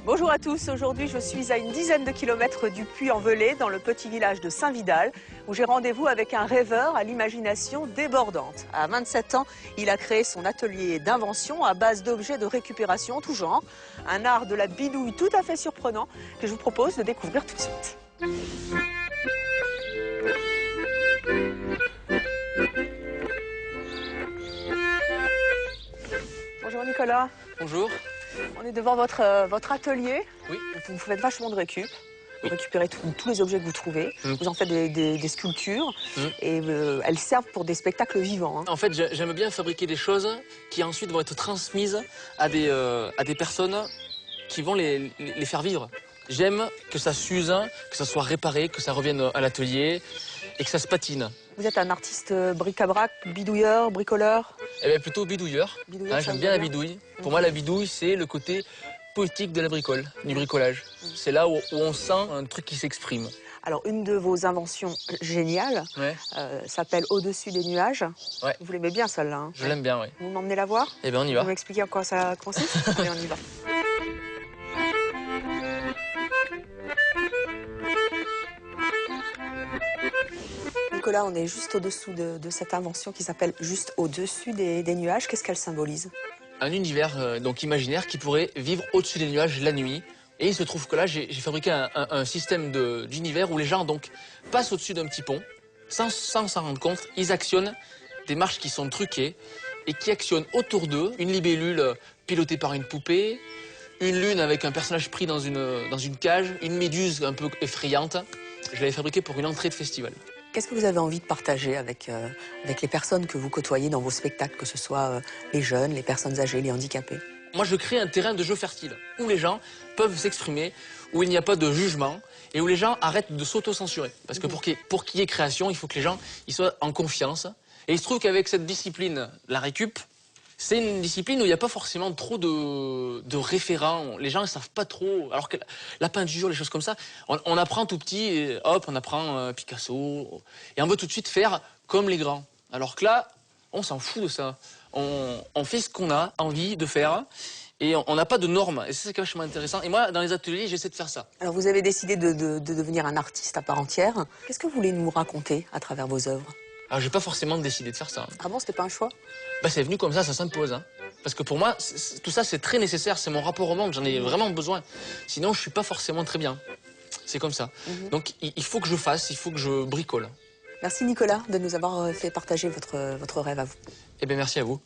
Bonjour à tous, aujourd'hui je suis à une dizaine de kilomètres du Puy-en-Velay, dans le petit village de Saint-Vidal, où j'ai rendez-vous avec un rêveur à l'imagination débordante. À 27 ans, il a créé son atelier d'invention à base d'objets de récupération en tout genre. Un art de la bidouille tout à fait surprenant que je vous propose de découvrir tout de suite. Bonjour Nicolas. Bonjour. On est devant votre atelier. Oui. Vous faites vachement de récup. Vous Oui. récupérez tous les objets que vous trouvez. Vous en faites des sculptures. Et elles servent pour des spectacles vivants. En fait, j'aime bien fabriquer des choses qui ensuite vont être transmises à des personnes qui vont les faire vivre. J'aime que ça s'use, que ça soit réparé, que ça revienne à l'atelier et que ça se patine. Vous êtes un artiste bric-à-brac, bidouilleur, bricoleur? Eh bien, plutôt bidouilleur. Bidouilleur, J'aime bien la bidouille. Pour moi, la bidouille, c'est le côté poétique de la bricole, du bricolage. C'est là où on sent un truc qui s'exprime. Alors, une de vos inventions géniales s'appelle Au-dessus des nuages. Ouais. Vous l'aimez bien, celle-là, hein? Je l'aime bien, oui. Vous m'emmenez la voir? Eh bien, on y Vous va. m'expliquez en quoi ça consiste? Allez, on y va. Nicolas, on est juste au-dessous de cette invention qui s'appelle juste au-dessus des nuages. Qu'est-ce qu'elle symbolise? Un univers donc imaginaire qui pourrait vivre au-dessus des nuages la nuit. Et il se trouve que là, j'ai fabriqué un système d'univers où les gens donc passent au-dessus d'un petit pont, sans s'en rendre compte. Ils actionnent des marches qui sont truquées et qui actionnent autour d'eux une libellule pilotée par une poupée, une lune avec un personnage pris dans une cage, une méduse un peu effrayante. Je l'avais fabriqué pour une entrée de festival. Qu'est-ce que vous avez envie de partager avec les personnes que vous côtoyez dans vos spectacles, que ce soit les jeunes, les personnes âgées, les handicapés? Moi, je crée un terrain de jeu fertile, où les gens peuvent s'exprimer, où il n'y a pas de jugement, et où les gens arrêtent de s'auto-censurer. Parce que pour qu'il y ait création, il faut que les gens ils soient en confiance. Et il se trouve qu'avec cette discipline, la récup, c'est une discipline où il n'y a pas forcément trop de référents. Les gens ne savent pas trop. Alors que la peinture, les choses comme ça, on apprend tout petit, et hop, on apprend Picasso. Et on veut tout de suite faire comme les grands. Alors que là, on s'en fout de ça. On fait ce qu'on a envie de faire et on n'a pas de normes. Et c'est vachement intéressant. Et moi, dans les ateliers, j'essaie de faire ça. Alors, vous avez décidé de devenir un artiste à part entière. Qu'est-ce que vous voulez nous raconter à travers vos œuvres? Alors, j'ai pas forcément décidé de faire ça. Ah bon, c'était pas un choix? Bah, c'est venu comme ça s'impose. Hein. Parce que pour moi, tout ça, c'est très nécessaire. C'est mon rapport au monde. J'en ai vraiment besoin. Sinon, je suis pas forcément très bien. C'est comme ça. Donc, il faut que je fasse, il faut que je bricole. Merci Nicolas de nous avoir fait partager votre rêve à vous. Eh bien, merci à vous.